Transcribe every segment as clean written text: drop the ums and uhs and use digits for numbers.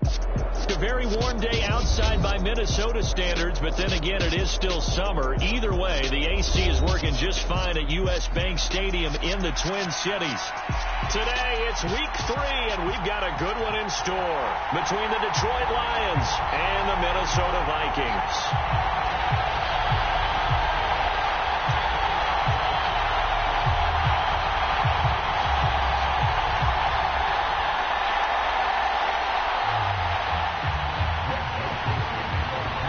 A very warm day outside by Minnesota standards, but then again, it is still summer. Either way, the AC is working just fine at U.S. Bank Stadium in the Twin Cities. Today, it's week 3, and we've got a good one in store between the Detroit Lions and the Minnesota Vikings.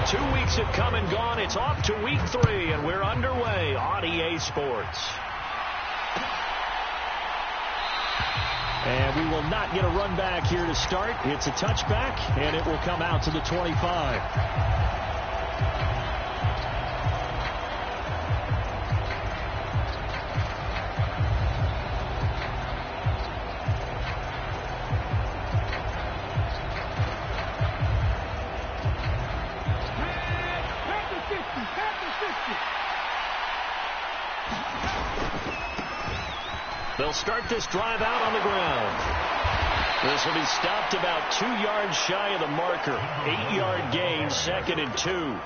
2 weeks have come and gone. It's off to week 3, and we're underway on EA Sports. And we will not get a run back here to start. It's a touchback, and it will come out to the 25. They'll start this drive out on the ground. This will be stopped about 2 yards shy of the marker. 8-yard gain, 2nd and 2.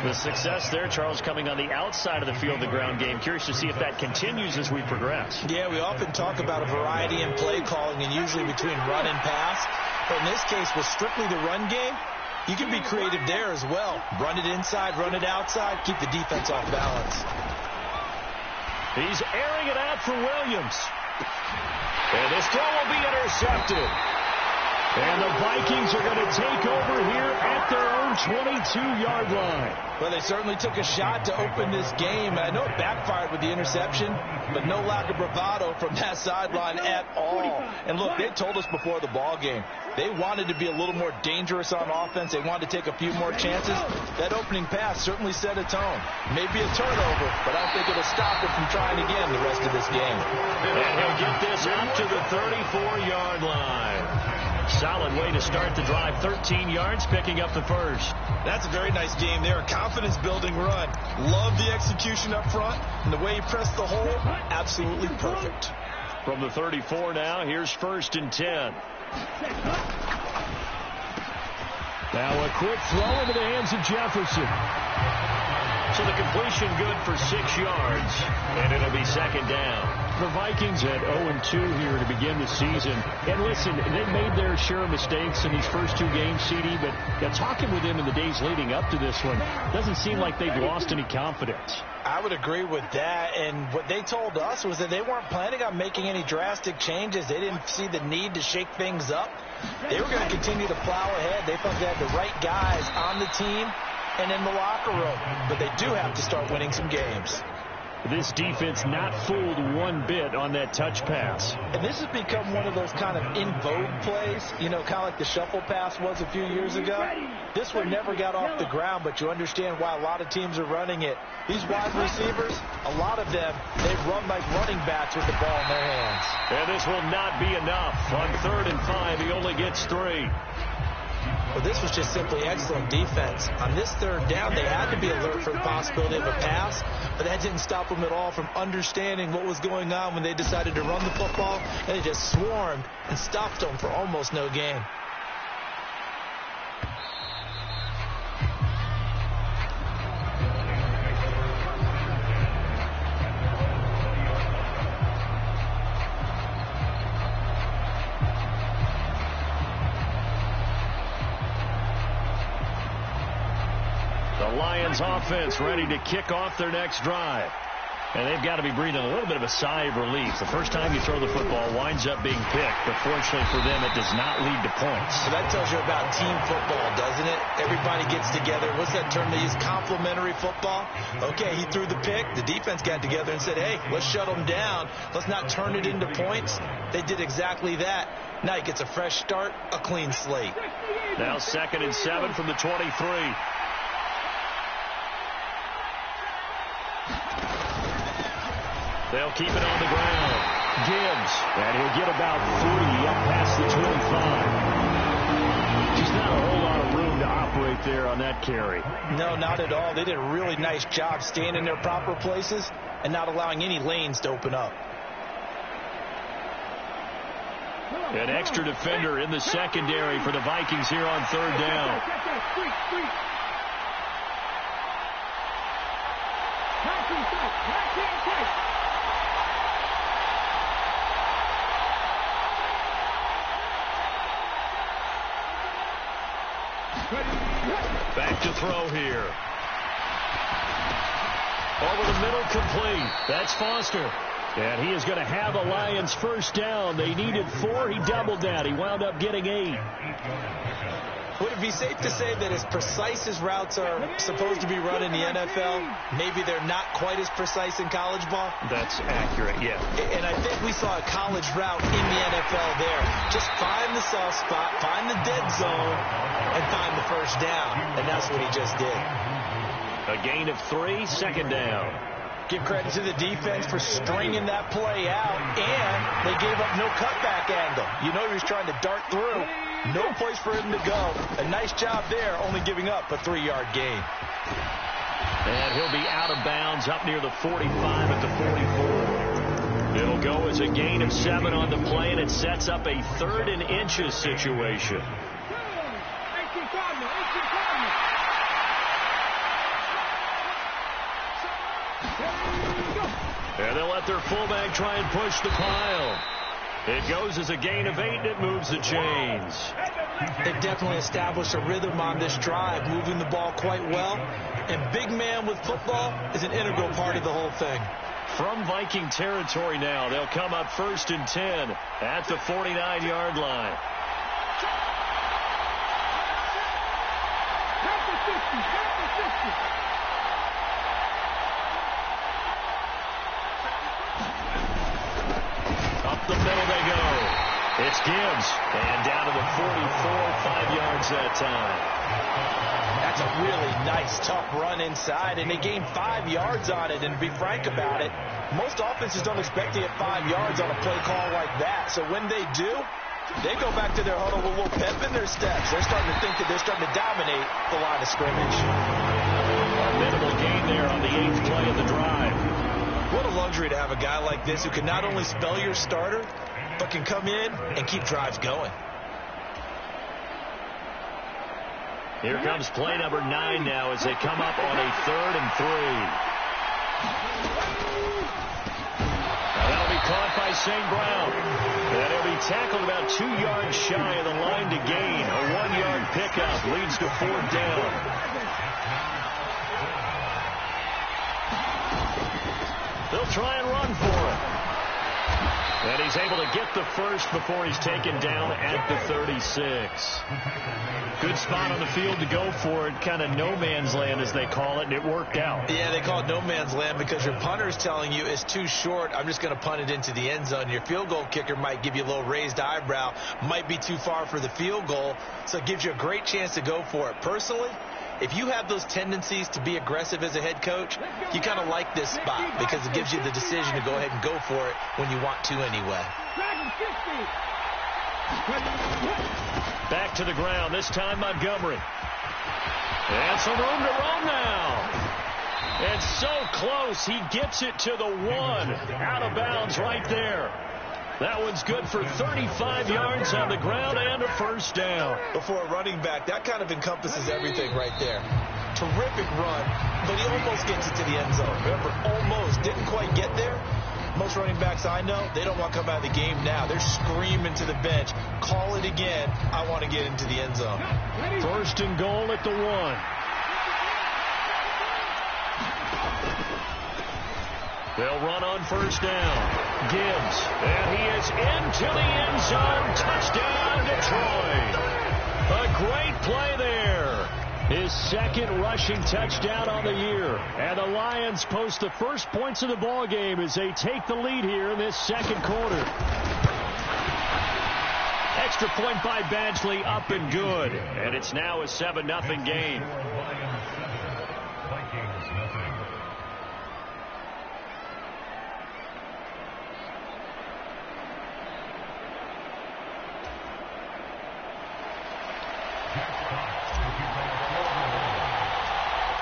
The success there, Charles, coming on the outside of the field, the ground game. Curious to see if that continues as we progress. Yeah, we often talk about a variety in play calling and usually between run and pass. But in this case, with strictly the run game, you can be creative there as well. Run it inside, run it outside, keep the defense off balance. He's airing it out for Williams. And this throw will be intercepted. And the Vikings are going to take over here at their own 22-yard line. Well, they certainly took a shot to open this game. I know it backfired with the interception, but no lack of bravado from that sideline at all. And look, they told us before the ball game, they wanted to be a little more dangerous on offense. They wanted to take a few more chances. That opening pass certainly set a tone. Maybe a turnover, but I don't think it'll stop it from trying again the rest of this game. And he'll get this up to the 34-yard line. Solid way to start the drive. 13 yards, picking up the first. That's a very nice game there. A confidence-building run. Love the execution up front. And the way he pressed the hole, absolutely perfect. From the 34 now, here's 1st and 10. Now a quick throw into the hands of Jefferson. So the completion good for 6 yards. And it'll be 2nd down. The Vikings at 0-2 here to begin the season. And listen, they made their share of mistakes in these first 2 games, CD, but talking with them in the days leading up to this one, doesn't seem like they've lost any confidence. I would agree with that, and what they told us was that they weren't planning on making any drastic changes. They didn't see the need to shake things up. They were going to continue to plow ahead. They thought they had the right guys on the team and in the locker room, but they do have to start winning some games. This defense not fooled one bit on that touch pass. And this has become one of those kind of in vogue plays, you know, kind of like the shuffle pass was a few years ago. This one never got off the ground, but you understand why a lot of teams are running it. These wide receivers, a lot of them, they run like running backs with the ball in their hands. And this will not be enough. On 3rd and 5, he only gets 3. Well, this was just simply excellent defense. On this 3rd down, they had to be alert for the possibility of a pass, but that didn't stop them at all from understanding what was going on when they decided to run the football, and they just swarmed and stopped them for almost no gain. Lions offense ready to kick off their next drive. And they've got to be breathing a little bit of a sigh of relief. The first time you throw the football winds up being picked, but fortunately for them, it does not lead to points. So that tells you about team football, doesn't it? Everybody gets together. What's that term they use? Complementary football. Okay, he threw the pick. The defense got together and said, hey, let's shut them down. Let's not turn it into points. They did exactly that. Now he gets a fresh start, a clean slate. Now 2nd and 7 from the 23. They'll keep it on the ground. Gibbs, and he'll get about 3 up past the 25. Just not a whole lot of room to operate there on that carry. No, not at all. They did a really nice job staying in their proper places and not allowing any lanes to open up. An extra defender in the secondary for the Vikings here on third down. Back to throw here. Over the middle, complete. That's Foster. And he is going to have a Lions first down. They needed 4. He doubled that. He wound up getting 8. Would it be safe to say that as precise as routes are supposed to be run in the NFL, maybe they're not quite as precise in college ball? That's accurate, yeah. And I think we saw a college route in the NFL there. Just find the soft spot, find the dead zone, and find the first down. And that's what he just did. A gain of 3, second down. Give credit to the defense for stringing that play out, and they gave up no cutback angle. You know he was trying to dart through. No place for him to go. A nice job there, only giving up a 3-yard gain. And he'll be out of bounds up near the 45 at the 44. It'll go as a gain of 7 on the play, and it sets up a 3rd and inches situation. And they'll let their fullback try and push the pile. It goes as a gain of 8, and it moves the chains. They've definitely established a rhythm on this drive, moving the ball quite well. And big man with football is an integral part of the whole thing. From Viking territory now, they'll come up 1st and 10 at the 49-yard line. Up the middle they go. It's Gibbs. And down to the 44, 5 yards that time. That's a really nice, tough run inside, and they gained 5 yards on it. And to be frank about it, most offenses don't expect to get 5 yards on a play call like that. So when they do, they go back to their huddle with a little pep in their steps. They're starting to think that they're starting to dominate the line of scrimmage. A minimal gain there on the 8th play of the drive. What a luxury to have a guy like this who can not only spell your starter, but can come in and keep drives going. Here comes play number 9 now as they come up on a 3rd and 3. Now that'll be caught by St. Brown. And he'll be tackled about 2 yards shy of the line to gain. A 1-yard pickup leads to 4th down. They'll try and run for it. And he's able to get the first before he's taken down at the 36. Good spot on the field to go for it. Kind of no man's land, as they call it, and it worked out. Yeah, they call it no man's land because your punter is telling you it's too short. I'm just going to punt it into the end zone. Your field goal kicker might give you a little raised eyebrow. Might be too far for the field goal, so it gives you a great chance to go for it. Personally, if you have those tendencies to be aggressive as a head coach, you kind of like this spot because it gives you the decision to go ahead and go for it when you want to anyway. Back to the ground, this time Montgomery. And some room to roam now. And so close, he gets it to the 1. Out of bounds right there. That one's good for 35 yards on the ground and a first down. Before a running back, that kind of encompasses everything right there. Terrific run, but he almost gets it to the end zone. Remember, almost. Didn't quite get there. Most running backs I know, they don't want to come out of the game now. They're screaming to the bench, call it again. I want to get into the end zone. 1st and goal at the 1. They'll run on first down. Gibbs, and he is into the end zone. Touchdown, Detroit. A great play there. His 2nd rushing touchdown on the year. And the Lions post the first points of the ball game as they take the lead here in this 2nd quarter. Extra point by Badgley, up and good. And it's now a 7-0 game.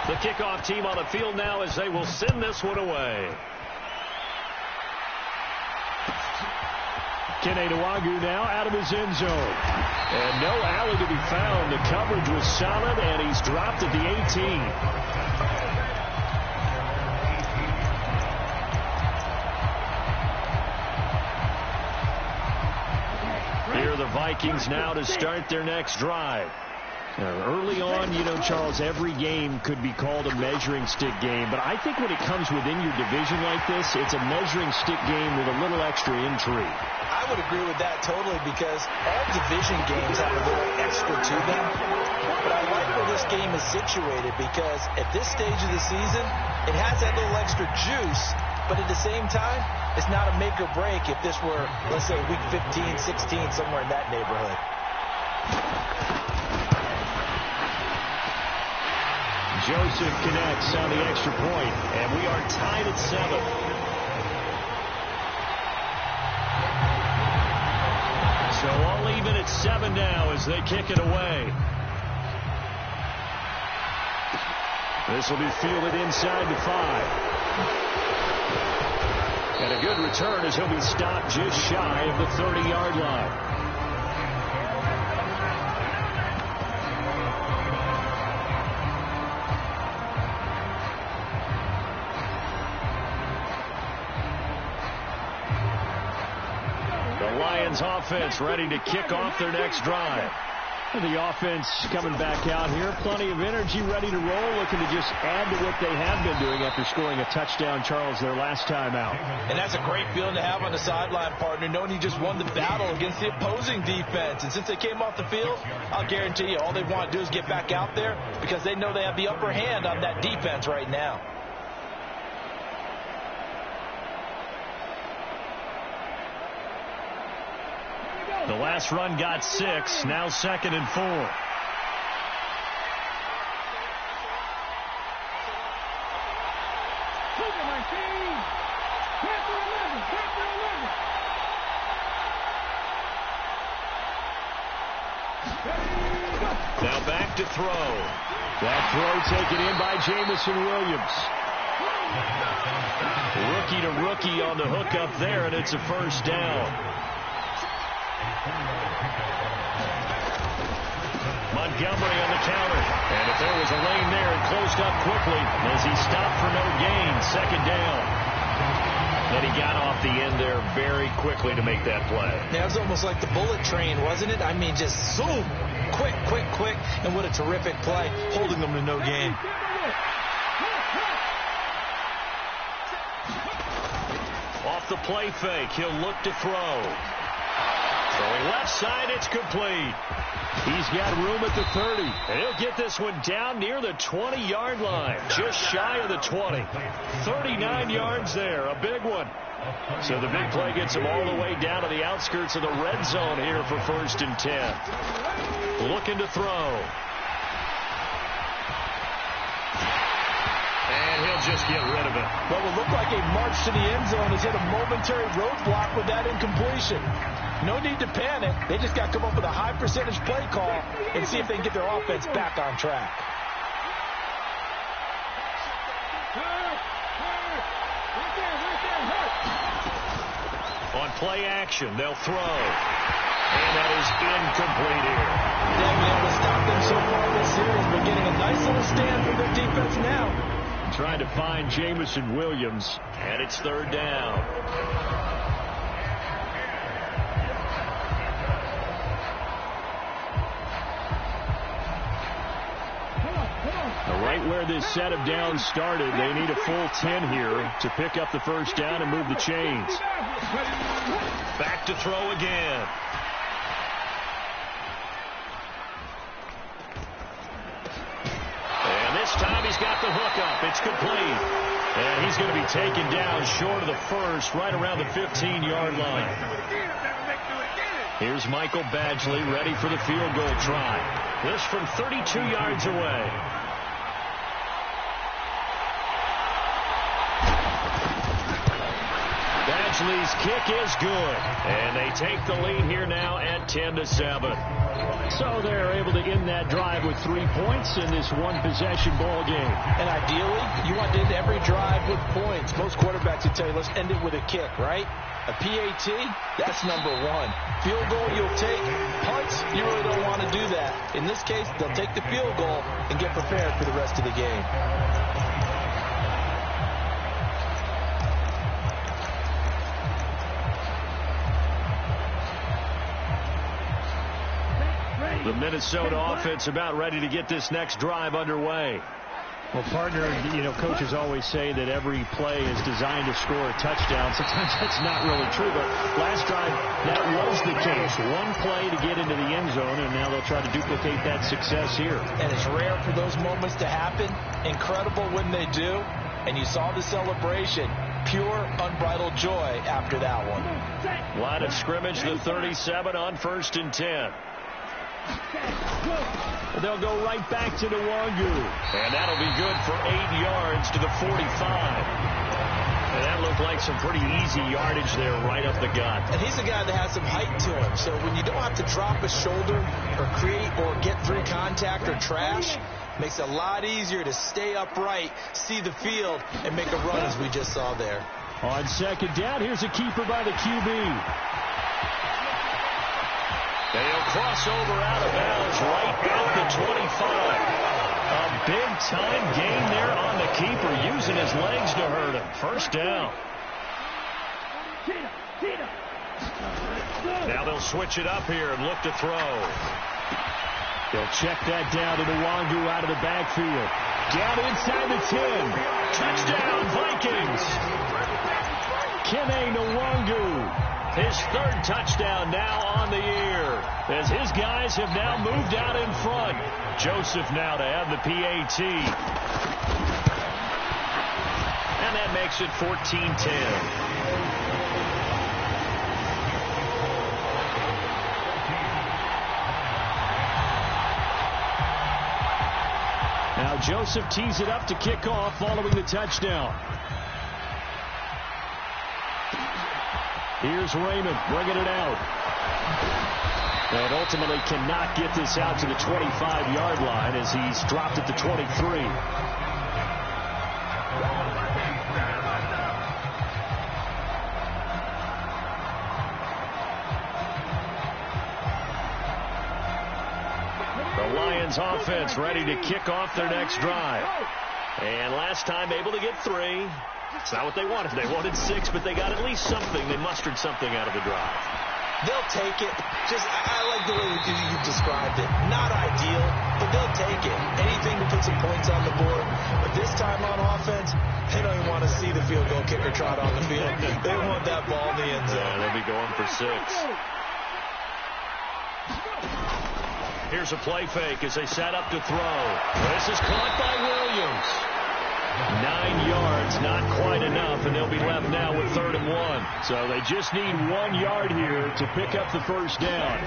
The kickoff team on the field now as they will send this one away. Keneduagu now out of his end zone. And no alley to be found. The coverage was solid, and he's dropped at the 18. Here are the Vikings now to start their next drive. Early on, you know, Charles, every game could be called a measuring stick game. But I think when it comes within your division like this, it's a measuring stick game with a little extra intrigue. I would agree with that totally, because all division games have a little extra to them. But I like where this game is situated, because at this stage of the season, it has that little extra juice. But at the same time, it's not a make or break if this were, let's say, week 15, 16, somewhere in that neighborhood. Joseph connects on the extra point, and we are tied at 7. So all even at 7 now as they kick it away. This will be fielded inside the 5. And a good return as he'll be stopped just shy of the 30-yard line. Offense ready to kick off their next drive. And the offense coming back out here. Plenty of energy, ready to roll, looking to just add to what they have been doing after scoring a touchdown, Charles, their last time out. And that's a great feeling to have on the sideline, partner, knowing you just won the battle against the opposing defense. And since they came off the field, I'll guarantee you all they want to do is get back out there, because they know they have the upper hand on that defense right now. The last run got 6, now 2nd and 4. Now back to throw. That throw taken in by Jamison Williams. Rookie to rookie on the hook up there, and it's a first down. Montgomery on the counter. And if there was a lane there, it closed up quickly as he stopped for no gain. 2nd down. Then he got off the end there very quickly to make that play. Yeah, it was almost like the bullet train, wasn't it? I mean, just zoom. Quick, quick, quick. And what a terrific play, holding them to no gain. Off the play fake, he'll look to throw. Throwing left side, it's complete. He's got room at the 30. And he'll get this one down near the 20-yard line. Just shy of the 20. 39 yards there. A big one. So the big play gets him all the way down to the outskirts of the red zone here for 1st and 10. Looking to throw. And he'll just get rid of it. What will look like a march to the end zone has hit a momentary roadblock with that incompletion. No need to panic. They just got to come up with a high percentage play call and see if they can get their offense back on track. On play action, they'll throw. And that is incomplete here. They've been able to stop them so far this series. We're getting a nice little stand from their defense now. Trying to find Jamison Williams, and it's 3rd down. Right where this set of downs started, they need a full 10 here to pick up the first down and move the chains. Back to throw again. And this time he's got the hook up. It's complete. And he's going to be taken down short of the first, right around the 15-yard line. Here's Michael Badgley ready for the field goal try. This from 32 yards away. Badgley's kick is good. And they take the lead here now at 10-7. So they're able to end that drive with 3 points in this one-possession ball game. And ideally, you want to end every drive with points. Most quarterbacks would tell you, let's end it with a kick, right? A PAT, that's number one. Field goal you'll take. Punts, you really don't want to do that. In this case, they'll take the field goal and get prepared for the rest of the game. The Minnesota offense about ready to get this next drive underway. Well, partner, coaches always say that every play is designed to score a touchdown. Sometimes that's not really true, but last drive, that was the case. One play to get into the end zone, and now they'll try to duplicate that success here. And it's rare for those moments to happen. Incredible when they do. And you saw the celebration. Pure, unbridled joy after that one. Line of scrimmage, the 37 on 1st and 10. They'll go right back to Nwangu. And that'll be good for 8 yards to the 45. And that looked like some pretty easy yardage there right up the gut. And he's a guy that has some height to him. So when you don't have to drop a shoulder or create or get through contact or trash, makes it a lot easier to stay upright, see the field, and make a run as we just saw there. On 2nd down, here's a keeper by the QB. They'll cross over out of bounds right at the 25. A big-time gain there on the keeper, using his legs to hurt him. 1st down. Now they'll switch it up here and look to throw. They'll check that down to Nwangu out of the backfield. Down inside the 10. Touchdown, Vikings. Kene Nwangu. His 3rd touchdown now on the year, as his guys have now moved out in front. Joseph now to have the PAT. And that makes it 14-10. Now Joseph tees it up to kick off following the touchdown. Here's Raymond bringing it out. And ultimately cannot get this out to the 25-yard line as he's dropped at the 23. The Lions offense ready to kick off their next drive. And last time able to get 3. It's not what they wanted. They wanted 6, but they got at least something. They mustered something out of the drive. They'll take it. I like the way you described it. Not ideal, but they'll take it. Anything to put some points on the board. But this time on offense, they don't even want to see the field goal kicker trot on the field. They want that ball in the end zone. Yeah, they'll be going for 6. Here's a play fake as they set up to throw. This is caught by Williams. 9 yards, not quite enough, and they'll be left now with 3rd and 1. So they just need 1 yard here to pick up the 1st down.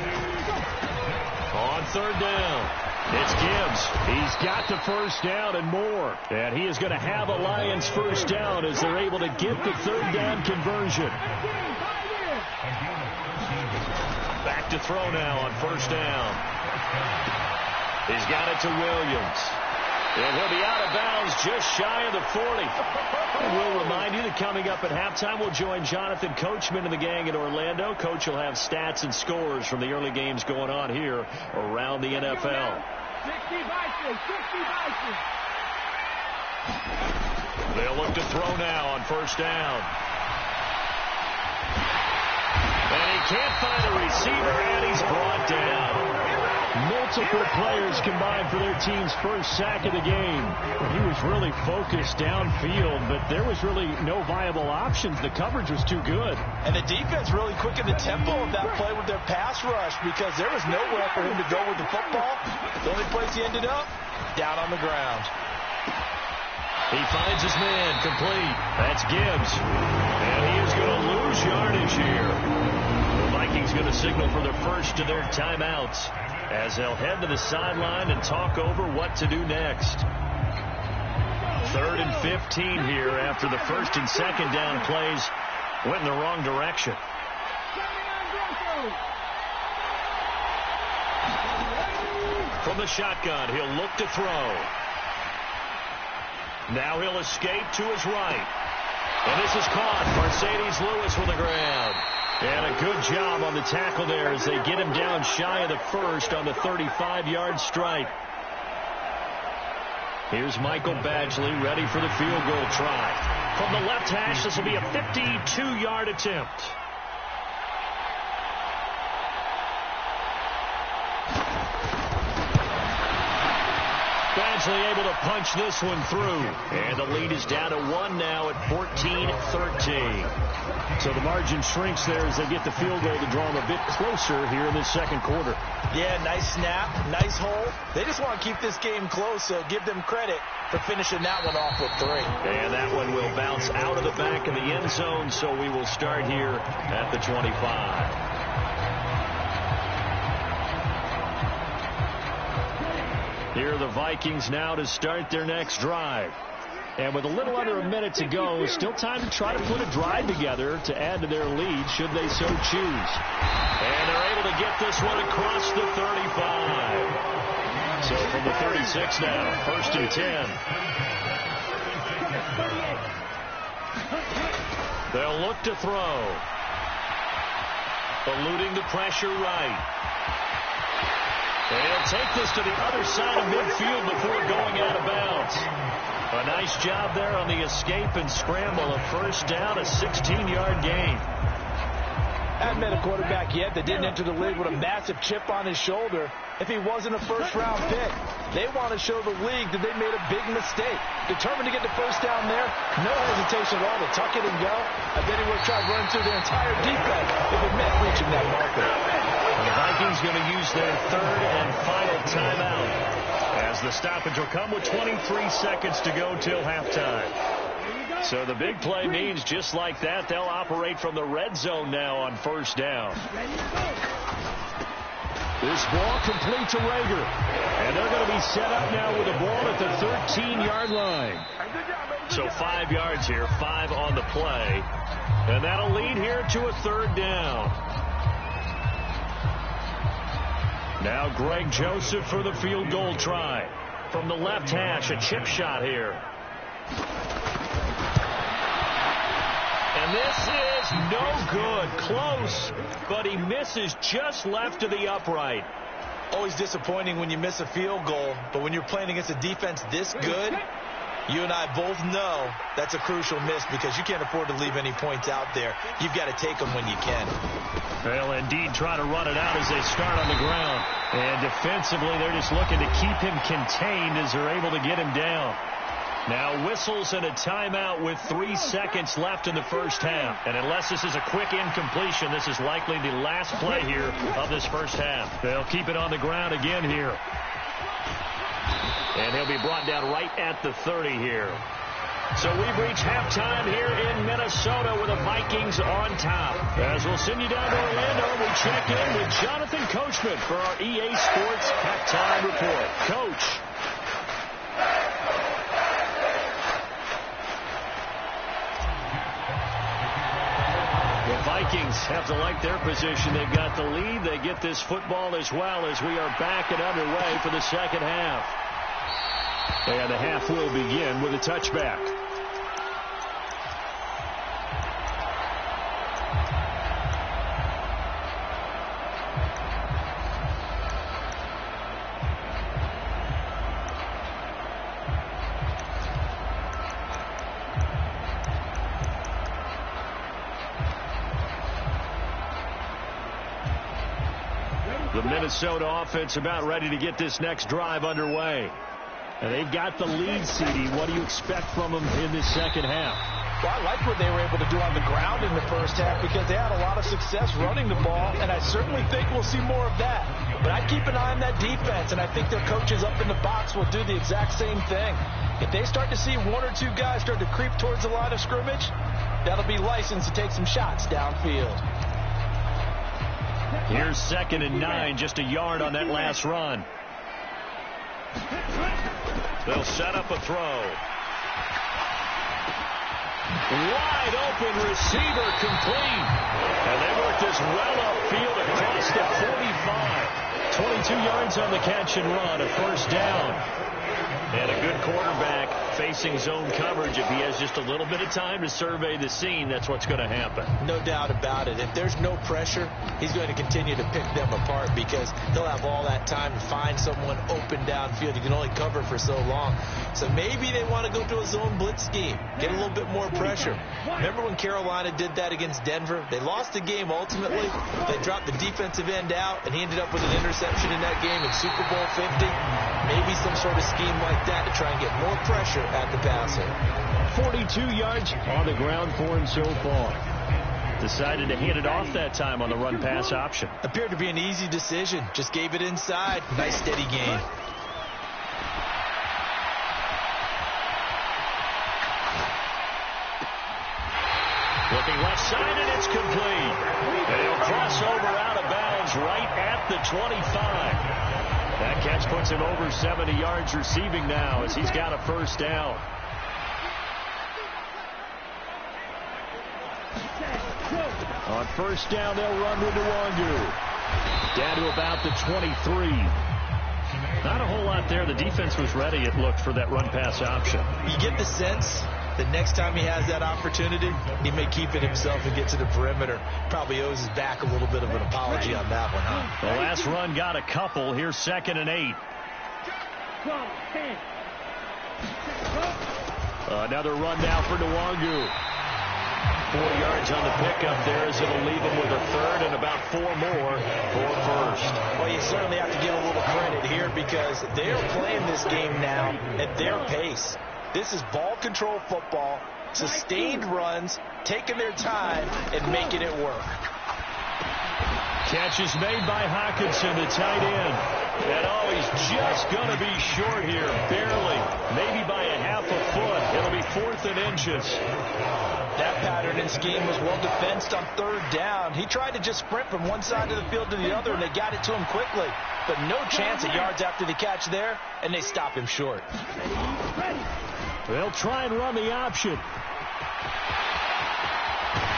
On 3rd down, it's Gibbs. He's got the 1st down and more. And he is going to have a Lions 1st down as they're able to get the 3rd down conversion. Back to throw now on 1st down. He's got it to Williams. And he'll be out of bounds just shy of the 40. And we'll remind you that coming up at halftime, we'll join Jonathan Coachman and the gang in Orlando. Coach will have stats and scores from the early games going on here around the NFL. They'll look to throw now on 1st down. And he can't find a receiver, and he's brought down. Multiple players combined for their team's 1st sack of the game. He was really focused downfield, but there was really no viable options. The coverage was too good. And the defense really quickened the tempo of that play with their pass rush because there was nowhere for him to go with the football. The only place he ended up, down on the ground. He finds his man complete. That's Gibbs. And he is going to lose yardage here. The Vikings going to signal for their first of their timeouts as they'll head to the sideline and talk over what to do next. 3rd and 15 here after the 1st and 2nd down plays went in the wrong direction. From the shotgun, he'll look to throw. Now he'll escape to his right. And this is caught. Mercedes Lewis with the ground. And a good job on the tackle there as they get him down shy of the first on the 35-yard stripe. Here's Michael Badgley ready for the field goal try. From the left hash, this will be a 52-yard attempt. Badgley able to punch this one through. And the lead is down to 1 now at 14-13. So the margin shrinks there as they get the field goal to draw them a bit closer here in the second quarter. Yeah, nice snap, nice hole. They just want to keep this game close, so give them credit for finishing that one off with 3. And that one will bounce out of the back of the end zone, so we will start here at the 25. Here are the Vikings now to start their next drive. And with a little under a minute to go, still time to try to put a drive together to add to their lead should they so choose. And they're able to get this one across the 35. So from the 36 now, 1st and 10. They'll look to throw. Eluding the pressure right. They'll take this to the other side of midfield before going out of bounds. A nice job there on the escape and scramble. A first down, a 16-yard gain. Haven't met a quarterback yet that didn't enter the league with a massive chip on his shoulder if he wasn't a first-round pick. They want to show the league that they made a big mistake. Determined to get the first down there, no hesitation at all to tuck it and go. I bet he would have tried running through their entire defense if it meant reaching that marker. The Vikings going to use their 3rd and final timeout as the stoppage will come with 23 seconds to go till halftime. So the big play means just like that, they'll operate from the red zone now on first down. This ball complete to Rager. And they're going to be set up now with a ball at the 13-yard line. So 5 yards here, 5 on the play. And that'll lead here to a 3rd down. Now Greg Joseph for the field goal try. From the left hash, a chip shot here. And this is no good. Close, but he misses just left of the upright. Always disappointing when you miss a field goal, but when you're playing against a defense this good, you and I both know that's a crucial miss because you can't afford to leave any points out there. You've got to take them when you can. They'll indeed try to run it out as they start on the ground. And defensively, they're just looking to keep him contained as they're able to get him down. Now whistles and a timeout with 3 seconds left in the first half. And unless this is a quick incompletion, this is likely the last play here of this first half. They'll keep it on the ground again here. And he'll be brought down right at the 30 here. So we've reached halftime here in Minnesota with the Vikings on top. As we'll send you down to Orlando, we check in with Jonathan Coachman for our EA Sports Halftime Report. Coach. The Vikings have to like their position. They've got the lead. They get this football as well as we are back and underway for the second half. And the half will begin with a touchback. The Minnesota offense about ready to get this next drive underway. And they've got the lead, CD. What do you expect from them in this second half? Well, I like what they were able to do on the ground in the first half because they had a lot of success running the ball, and I certainly think we'll see more of that. But I'd keep an eye on that defense, and I think their coaches up in the box will do the exact same thing. If they start to see 1 or 2 guys start to creep towards the line of scrimmage, that'll be licensed to take some shots downfield. Here's 2nd and 9, just a yard on that last run. They'll set up a throw. Wide open receiver complete. And they work this well upfield across the 45. 22 yards on the catch and run, a first down. And a good quarterback facing zone coverage, if he has just a little bit of time to survey the scene, that's what's going to happen. No doubt about it. If there's no pressure, he's going to continue to pick them apart because he'll have all that time to find someone open downfield. He can only cover for so long. So maybe they want to go to a zone blitz scheme, get a little bit more pressure. Remember when Carolina did that against Denver? They lost the game ultimately. They dropped the defensive end out, and he ended up with an interception in that game in Super Bowl 50. Maybe some sort of scheme like that to try and get more pressure at the passer. 42 yards on the ground for him so far. Decided to hand it off that time on the run-pass option. Appeared to be an easy decision. Just gave it inside. Nice steady gain. Looking left side, and it's complete. And he'll cross over out of bounds right at the 25. That catch puts him over 70 yards receiving now as he's got a first down. On first down, they'll run to Nwangu. Down to about the 23. Not a whole lot there. The defense was ready, it looked, for that run-pass option. You get the sense that next time he has that opportunity, he may keep it himself and get to the perimeter. Probably owes his back a little bit of an apology on that one, huh? The last run got a couple. Here's 2nd and 8. Another run now for Nwangu. 4 yards on the pickup there as it'll leave him with a third and about 4 more for first. Well, you certainly have to give a little credit here because they're playing this game now at their pace. This is ball control football, sustained runs, taking their time and making it work. Catch is made by Hawkinson, the tight end. And he's just going to be short here, barely, maybe by a half a foot. It'll be 4th and inches. That pattern and scheme was well defensed on 3rd down. He tried to just sprint from one side of the field to the other, and they got it to him quickly. But no chance of yards after the catch there, and they stop him short. They'll try and run the option.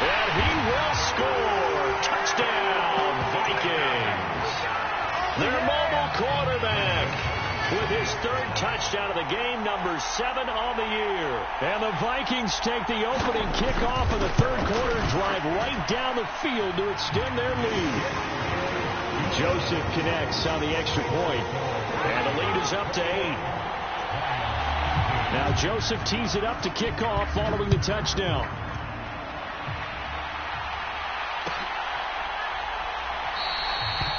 And he will score. Touchdown, Vikings. Their mobile quarterback with his 3rd touchdown of the game, number 7 on the year. And the Vikings take the opening kickoff of the 3rd quarter and drive right down the field to extend their lead. Joseph connects on the extra point, and the lead is up to 8. Now Joseph tees it up to kick off following the touchdown.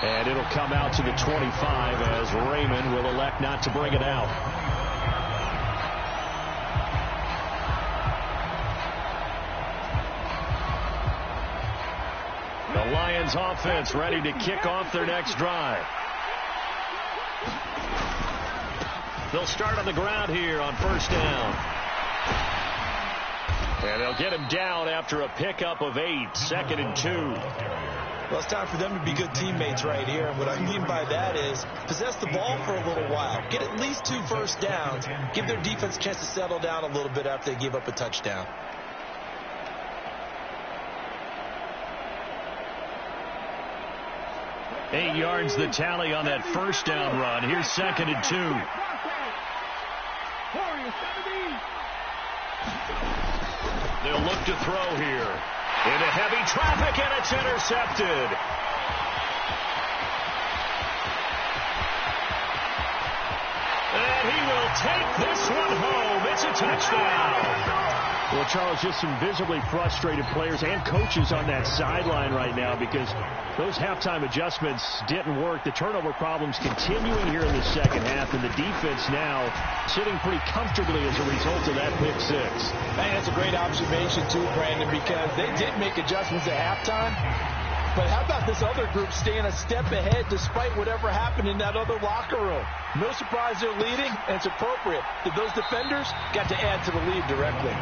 And it'll come out to the 25 as Raymond will elect not to bring it out. The Lions offense ready to kick off their next drive. They'll start on the ground here on first down. And they'll get him down after a pickup of 8, 2nd and 2. Well, it's time for them to be good teammates right here. And what I mean by that is possess the ball for a little while. Get at least 2 first downs. Give their defense a chance to settle down a little bit after they give up a touchdown. Eight yards the tally on that first down run. Here's 2nd and 2. They'll look to throw here. Into heavy traffic, and it's intercepted. And he will take this one home. It's a touchdown. Well, Charles, just some visibly frustrated players and coaches on that sideline right now because those halftime adjustments didn't work. The turnover problems continuing here in the second half, and the defense now sitting pretty comfortably as a result of that pick 6. Man, that's a great observation, too, Brandon, because they did make adjustments at halftime. But how about this other group staying a step ahead despite whatever happened in that other locker room? No surprise they're leading, and it's appropriate that those defenders got to add to the lead directly.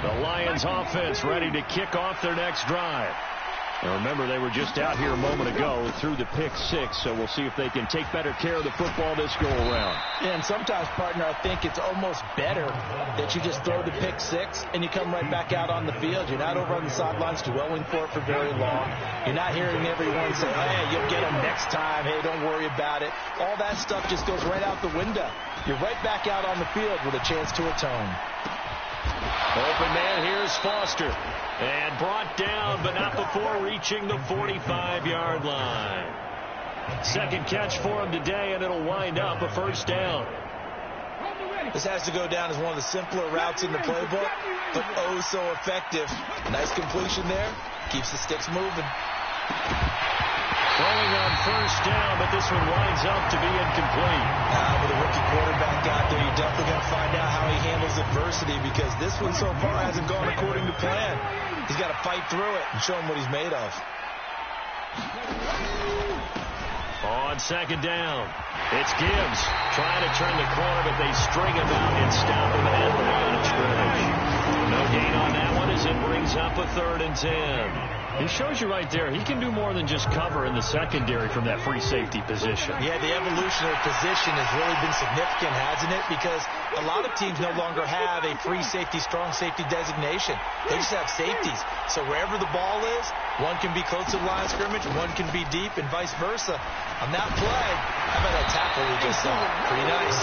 The Lions offense ready to kick off their next drive. Now remember, they were just out here a moment ago through the pick six, so we'll see if they can take better care of the football this go-around. Yeah, and sometimes, partner, I think it's almost better that you just throw the pick six and you come right back out on the field. You're not over on the sidelines dwelling for it for very long. You're not hearing everyone say, hey, you'll get them next time. Hey, don't worry about it. All that stuff just goes right out the window. You're right back out on the field with a chance to atone. Open man, here's Foster. And brought down, but not before reaching the 45-yard line. Second catch for him today, and it'll wind up a first down. This has to go down as one of the simpler routes in the playbook, but oh so effective. Nice completion there. Keeps the sticks moving. Throwing on first down, but this one winds up to be incomplete. With a rookie quarterback out there, you're definitely going to find out how he handles adversity, because this one so far hasn't gone according to plan. He's got to fight through it and show him what he's made of. On second down, it's Gibbs trying to turn the corner, but they string him out and stop him at the line of scrimmage. No gain on that one as it brings up a 3rd and 10. He shows you right there, he can do more than just cover in the secondary from that free safety position. Yeah, the evolution of position has really been significant, hasn't it? Because a lot of teams no longer have a free safety, strong safety designation. They just have safeties. So wherever the ball is, one can be close to the line of scrimmage, one can be deep, and vice versa. On that play, how about that tackle we just saw? Pretty nice.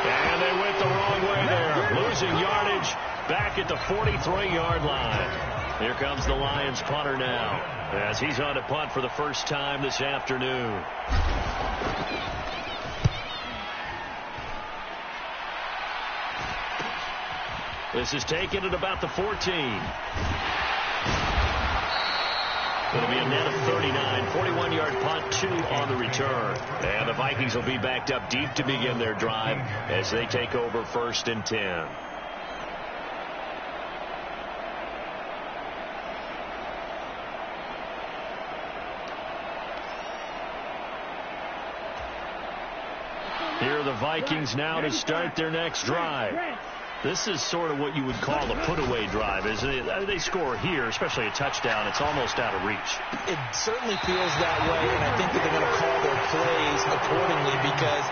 And they went the wrong way there. Losing yardage back at the 43-yard line. Here comes the Lions punter now, as he's on to punt for the first time this afternoon. This is taken at about the 14. It'll be a net of 39, 41-yard punt, 2 on the return. And the Vikings will be backed up deep to begin their drive as they take over 1st and 10. Here are the Vikings now to start their next drive. This is sort of what you would call a put-away drive, isn't it? They score here, especially a touchdown. It's almost out of reach. It certainly feels that way, and I think that they're going to call their plays accordingly, because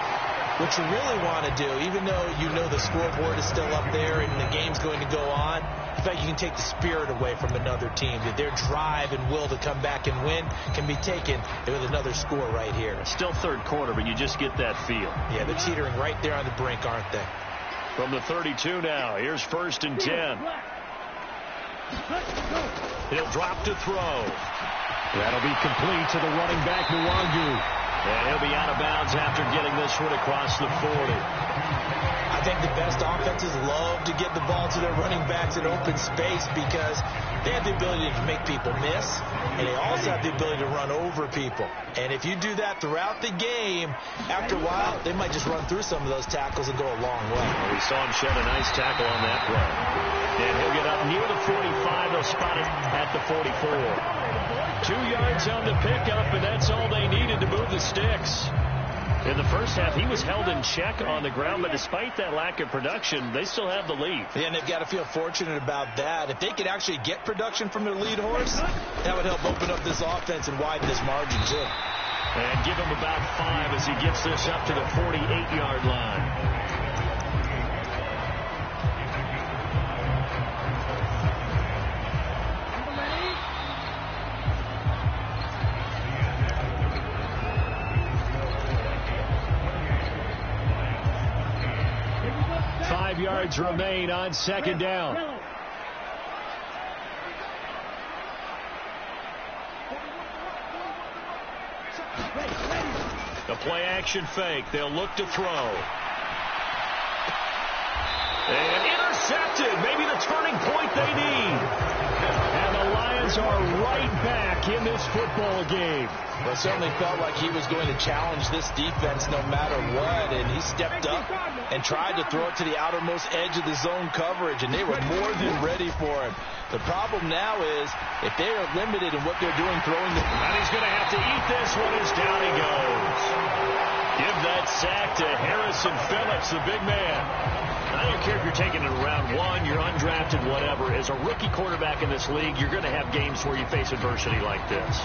what you really want to do, even though you know the scoreboard is still up there and the game's going to go on, in fact, you can take the spirit away from another team. That their drive and will to come back and win can be taken with another score right here. It's still 3rd quarter, but you just get that feel. Yeah, they're teetering right there on the brink, aren't they? From the 32 now, here's 1st and 10. He'll drop to throw. That'll be complete to the running back, Nwangu. And he'll be out of bounds after getting this one across the 40. I think the best offenses love to get the ball to their running backs in open space, because they have the ability to make people miss, and they also have the ability to run over people. And if you do that throughout the game, after a while, they might just run through some of those tackles and go a long way. We saw him shed a nice tackle on that play. And he'll get up near the 45. They'll spot it at the 44. 2 yards on the pickup, and that's all they needed to move the sticks. In the first half, he was held in check on the ground, but despite that lack of production, they still have the lead. Yeah, and they've got to feel fortunate about that. If they could actually get production from their lead horse, that would help open up this offense and widen this margin, too. And give him about 5 as he gets this up to the 48-yard line. 5 yards remain on 2nd down. The play action fake. They'll look to throw. And intercepted. Maybe the turning point they need. And the Lions are right back in this football game. Well, it certainly felt like he was going to challenge this defense no matter what, and he stepped up and tried to throw it to the outermost edge of the zone coverage, and they were more than ready for it. The problem now is if they are limited in what they're doing throwing the... And he's going to have to eat this one as down he goes. Give that sack to Harrison Phillips, the big man. I don't care if you're taking it in round 1, you're undrafted drafted, whatever. As a rookie quarterback in this league, you're going to have games where you face adversity like this.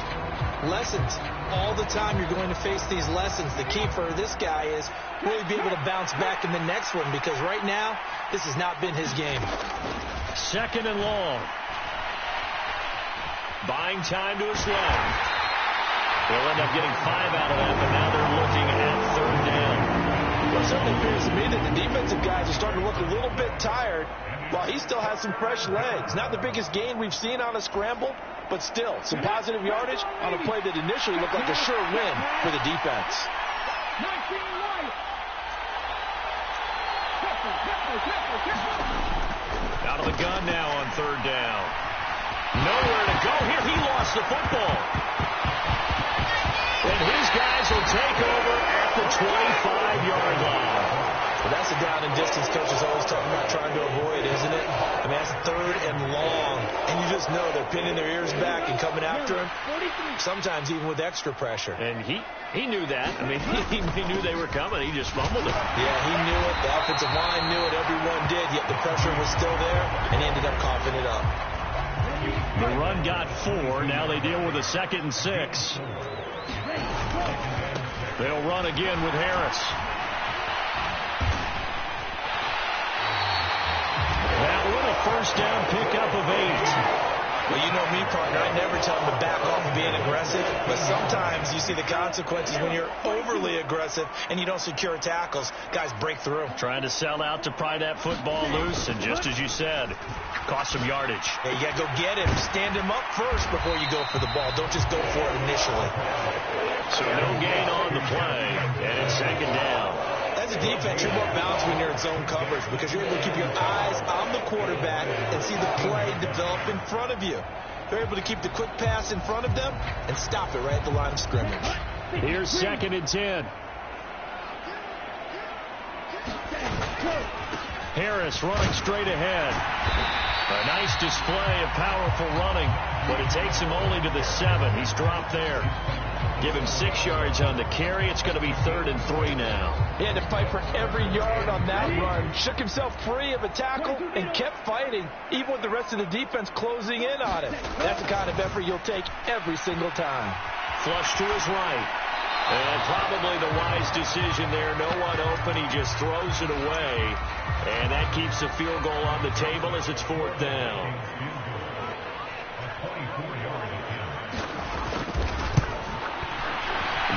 Lessons. All the time you're going to face these lessons. The key for this guy is really be able to bounce back in the next one, because right now, this has not been his game. Second and long. Buying time to his left. They'll end up getting 5 out of that, but now they're looking at third down. Well, it certainly appears to me that the defensive guys are starting to look a little bit tired, while he still has some fresh legs. Not the biggest gain we've seen on a scramble, but still, some positive yardage on a play that initially looked like a sure win for the defense. Out of the gun now on third down. Nowhere to go here. He lost the football. And his guys will take over at the 25-yard line. Well, that's a down and distance coach is always talking about trying to avoid, isn't it? I mean, that's third and long. And you just know they're pinning their ears back and coming after him, sometimes even with extra pressure. And he knew that. I mean, he knew they were coming. He just fumbled it. Yeah, he knew it. The offensive line knew it. Everyone did, yet the pressure was still there, and he ended up coughing it up. The run got 4. Now they deal with a 2nd and 6. They'll run again with Harris. That one a first down pickup of 8. Well, you know me, partner. I never tell them to back off of being aggressive, but sometimes you see the consequences when you're overly aggressive and you don't secure tackles. Guys break through. Trying to sell out to pry that football loose, and just as you said, cost some yardage. Yeah, you got to go get him. Stand him up first before you go for the ball. Don't just go for it initially. So no gain on the play, and it's 2nd down. As a defense, you're more balanced when you're in zone coverage because you're able to keep your eyes on the quarterback and see the play develop in front of you. They're able to keep the quick pass in front of them and stop it right at the line of scrimmage. Here's 2nd and 10. Harris running straight ahead. A nice display of powerful running, but it takes him only to the 7. He's dropped there. Give him 6 yards on the carry. It's going to be 3rd and 3 now. He had to fight for every yard on that run. Shook himself free of a tackle and kept fighting, even with the rest of the defense closing in on him. That's the kind of effort you'll take every single time. Flush to his right. And probably the wise decision there. No one open. He just throws it away. And that keeps the field goal on the table as it's 4th down.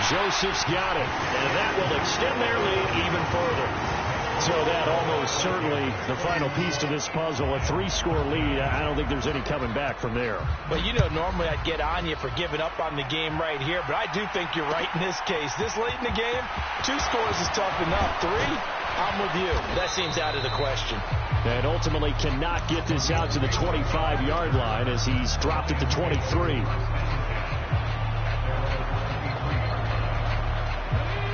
Joseph's got it, and that will extend their lead even further. So that almost certainly the final piece to this puzzle, a 3-score lead. I don't think there's any coming back from there. Well, you know, normally I'd get on you for giving up on the game right here, but I do think you're right in this case. This late in the game, 2 scores is tough enough. 3, I'm with you. That seems out of the question. And ultimately cannot get this out to the 25-yard line as he's dropped at the 23.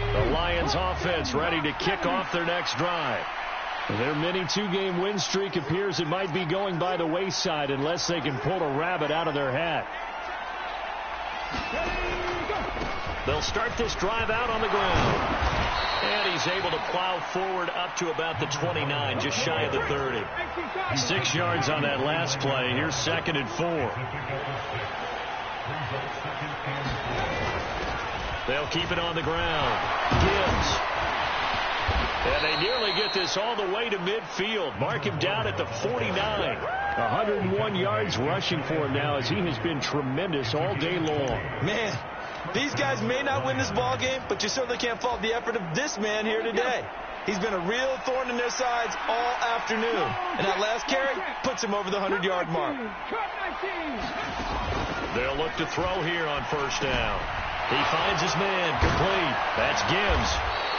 The Lions offense ready to kick off their next drive. Their mini 2-game win streak appears it might be going by the wayside unless they can pull a rabbit out of their hat. They'll start this drive out on the ground. And he's able to plow forward up to about the 29, just shy of the 30. 6 yards on that last play. Here's 2nd and 4. They'll keep it on the ground. Gibbs. And they nearly get this all the way to midfield. Mark him down at the 49. 101 yards rushing for him now as he has been tremendous all day long. Man, these guys may not win this ball game, but you certainly can't fault the effort of this man here today. He's been a real thorn in their sides all afternoon. And that last carry puts him over the 100-yard mark. They'll look to throw here on 1st down. He finds his man, complete. That's Gibbs.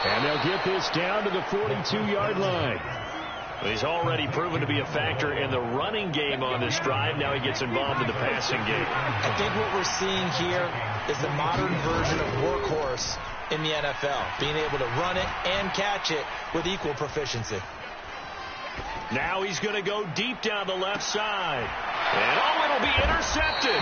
And they'll get this down to the 42-yard line. He's already proven to be a factor in the running game on this drive. Now he gets involved in the passing game. I think what we're seeing here is the modern version of workhorse in the NFL, being able to run it and catch it with equal proficiency. Now he's going to go deep down the left side. And, oh, it'll be intercepted.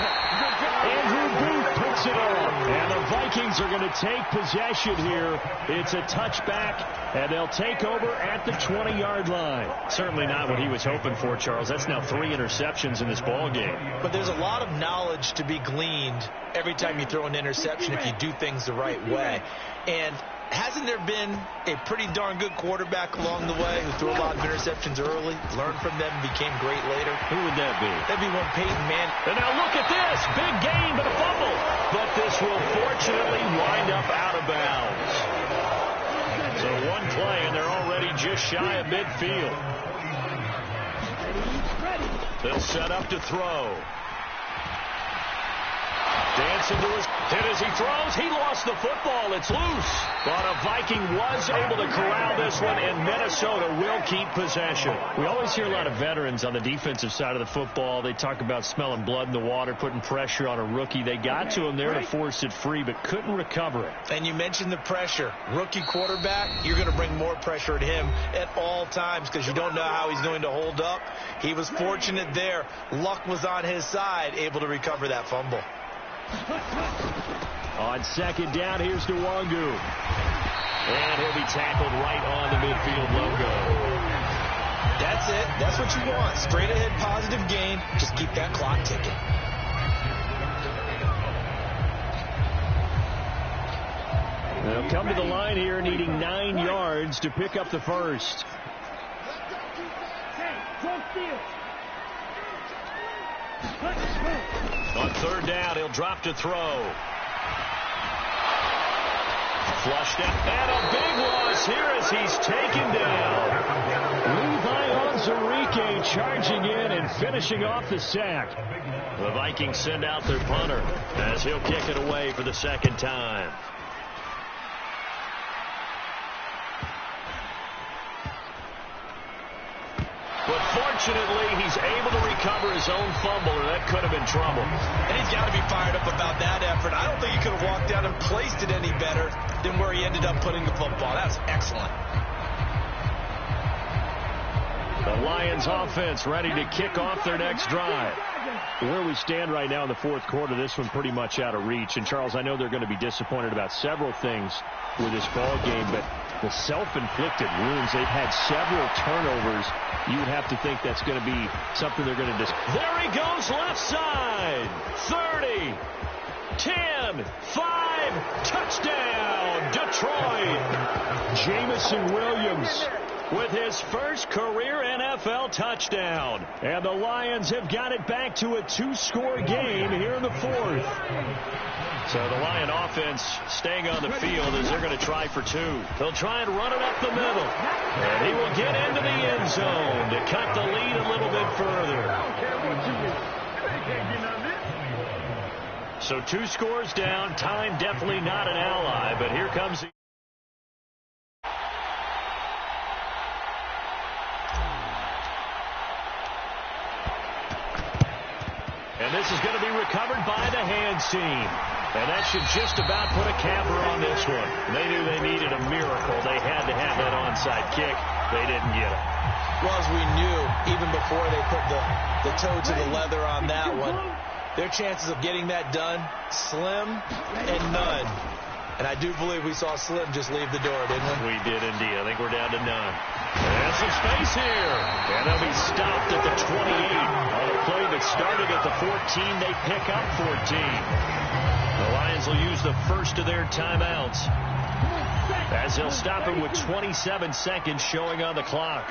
Andrew Booth puts it on. And the Vikings are going to take possession here. It's a touchback, and they'll take over at the 20-yard line. Certainly not what he was hoping for, Charles. That's now 3 interceptions in this ball game. But there's a lot of knowledge to be gleaned every time you throw an interception if you do things the right way. And hasn't there been a pretty darn good quarterback along the way who threw a lot of interceptions early, learned from them, and became great later? Who would that be? That'd be one Peyton Manning. And now look at this. Big gain, but a fumble. But this will fortunately wind up out of bounds. So one play, and they're already just shy of midfield. They'll set up to throw. Dancing to his hit as he throws. He lost the football. It's loose. But a Viking was able to corral this one, and Minnesota will keep possession. We always hear a lot of veterans on the defensive side of the football. They talk about smelling blood in the water, putting pressure on a rookie. They got to him there to force it free, but couldn't recover it. And you mentioned the pressure. Rookie quarterback, you're going to bring more pressure at him at all times because you don't know how he's going to hold up. He was fortunate there. Luck was on his side, able to recover that fumble. On second down, here's Nwangu. And he'll be tackled right on the midfield logo. That's it. That's what you want. Straight ahead positive gain. Just keep that clock ticking. They'll come to the line here needing 9 yards to pick up the first. On third down, he'll drop to throw. Flushed out. And a big loss here as he's taken down. Levi Onwuzurike charging in and finishing off the sack. The Vikings send out their punter as he'll kick it away for the second time. But fortunately, he's able to recover his own fumble, or that could have been trouble. And he's got to be fired up about that effort. I don't think he could have walked down and placed it any better than where he ended up putting the football. That's excellent. The Lions offense ready to kick off their next drive. Where we stand right now in the fourth quarter, this one pretty much out of reach. And, Charles, I know they're going to be disappointed about several things with this ball game, but the self-inflicted wounds, they've had several turnovers. You would have to think that's going to be something they're going to There he goes, left side. 30, 10, 5, touchdown, Detroit. Jamison Williams with his first career NFL touchdown. And the Lions have got it back to a 2-score game here in the fourth. So the Lion offense staying on the field as they're going to try for 2. They'll try and run it up the middle. And he will get into the end zone to cut the lead a little bit further. So 2 scores down. Time definitely not an ally, but here comes the... And this is going to be recovered by the hands team. And that should just about put a capper on this one. They knew they needed a miracle. They had to have that onside kick. They didn't get it. Well, as we knew, even before they put the toe to the leather on that one, their chances of getting that done, slim and none. And I do believe we saw Slim just leave the door, didn't we? We did indeed. I think we're down to none. There's some space here. And they'll be stopped at the 28. On a play that started at the 14, they pick up 14. The Lions will use the first of their timeouts as they'll stop it with 27 seconds showing on the clock.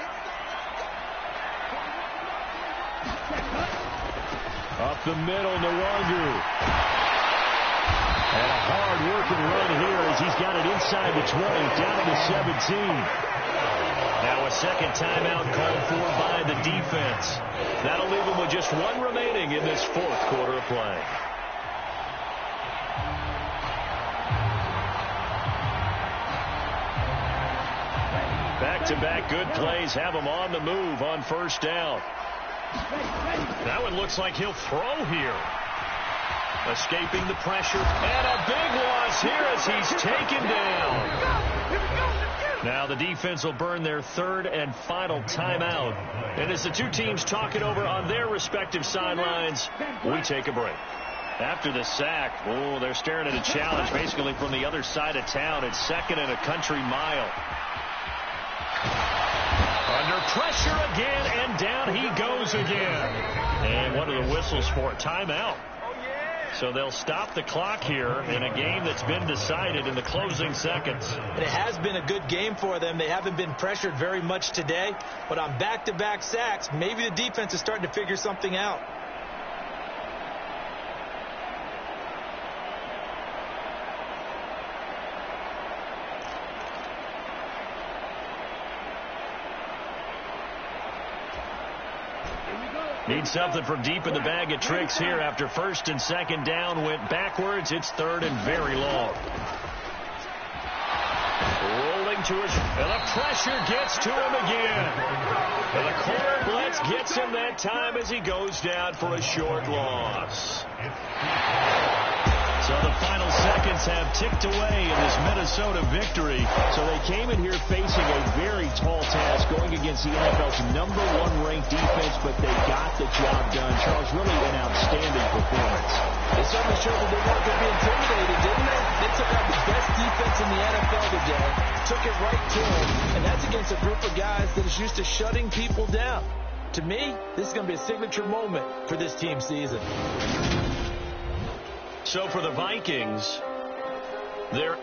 Up the middle, Nwangu. And a hard-working run here as he's got it inside the 20, down to the 17. Now a second timeout called for by the defense. That'll leave them with just 1 remaining in this fourth quarter of play. Back-to-back good plays have them on the move on first down. That one looks like he'll throw here. Escaping the pressure, and a big loss here as he's taken down. Now the defense will burn their third and final timeout. And as the two teams talk it over on their respective sidelines, we take a break. After the sack, they're staring at a challenge basically from the other side of town. It's 2nd and a country mile. Under pressure again, and down he goes again. And what are the whistles for? Timeout. So they'll stop the clock here in a game that's been decided in the closing seconds. It has been a good game for them. They haven't been pressured very much today, but on back-to-back sacks, maybe the defense is starting to figure something out. Need something from deep in the bag of tricks here after 1st and 2nd down went backwards. It's 3rd and very long. Rolling to it, and the pressure gets to him again. And the corner blitz gets him that time as he goes down for a short loss. So the final seconds have ticked away in this Minnesota victory. So they came in here facing a very tall task going against the NFL's #1 ranked defense, but they got the job done. Charles, really an outstanding performance. They certainly showed that they weren't going to be intimidated, didn't they? They took out the best defense in the NFL today, took it right to them, and that's against a group of guys that is used to shutting people down. To me, this is going to be a signature moment for this team's season. So for the Vikings, they're